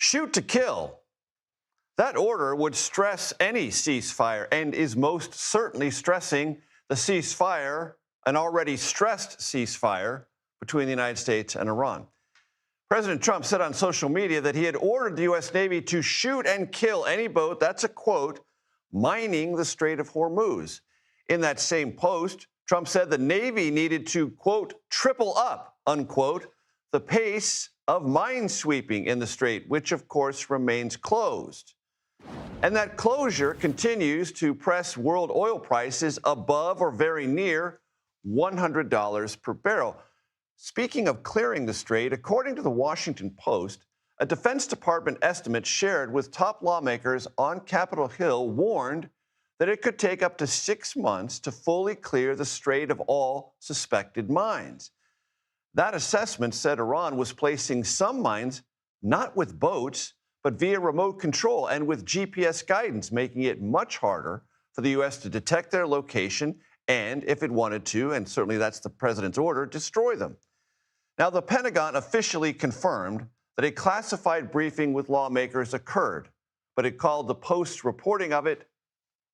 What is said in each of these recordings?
Shoot to kill. That order would stress any ceasefire and is most certainly stressing the ceasefire, an already stressed ceasefire between the United States and Iran. President Trump said on social media that he had ordered the U.S. Navy to shoot and kill any boat, that's a quote, mining the Strait of Hormuz. In that same post, Trump said the Navy needed to, quote, triple up, unquote, the pace of mine sweeping in the strait, which of course remains closed. And that closure continues to press world oil prices above or very near $100 per barrel. Speaking of clearing the strait, according to the Washington Post, a Defense Department estimate shared with top lawmakers on Capitol Hill warned that it could take up to 6 months to fully clear the strait of all suspected mines. That assessment said Iran was placing some mines not with boats, but via remote control and with GPS guidance, making it much harder for the U.S. to detect their location and, if it wanted to, and certainly that's the president's order, destroy them. Now, the Pentagon officially confirmed that a classified briefing with lawmakers occurred, but it called the Post's reporting of it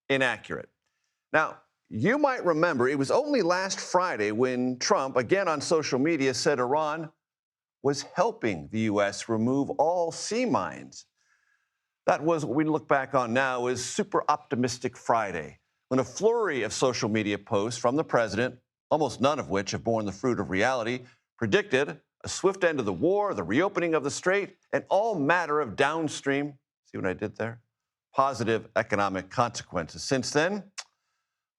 inaccurate. Now, you might remember it was only last Friday when Trump, again on social media, said Iran was helping the U.S. remove all sea mines. That was what we look back on now as Super Optimistic Friday, when a flurry of social media posts from the president, almost none of which have borne the fruit of reality, predicted a swift end of the war, the reopening of the strait, and all matter of downstream, see what I did there? Positive economic consequences. Since then,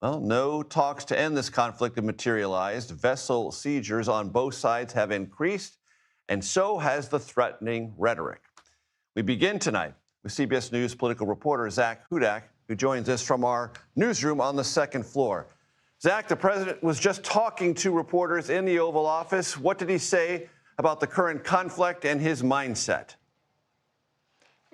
well, no talks to end this conflict have materialized. Vessel seizures on both sides have increased, and so has the threatening rhetoric. We begin tonight with CBS News political reporter Zach Hudak, who joins us from our newsroom on the second floor. Zach, the president was just talking to reporters in the Oval Office. What did he say about the current conflict and his mindset?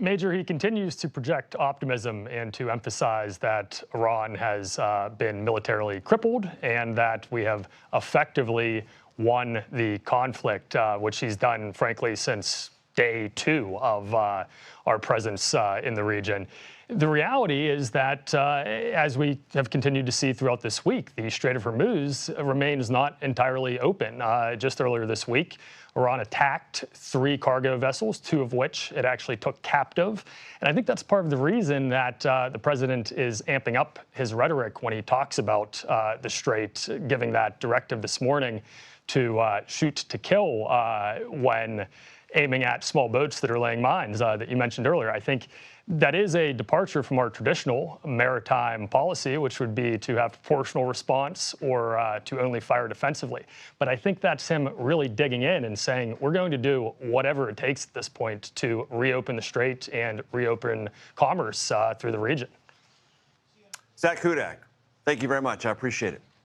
Major, he continues to project optimism and to emphasize that Iran has been militarily crippled and that we have effectively won the conflict, which he's done, frankly, since day 2 of our presence in the region. The reality is that, as we have continued to see throughout this week, the Strait of Hormuz remains not entirely open. Just earlier this week, Iran attacked 3 cargo vessels, 2 of which it actually took captive. And I think that's part of the reason that the president is amping up his rhetoric when he talks about the strait, giving that directive this morning to shoot to kill when aiming at small boats that are laying mines that you mentioned earlier. I think that is a departure from our traditional maritime policy, which would be to have proportional response or to only fire defensively. But I think that's him really digging in and saying, we're going to do whatever it takes at this point to reopen the strait and reopen commerce through the region. Zach Hudak, thank you very much. I appreciate it.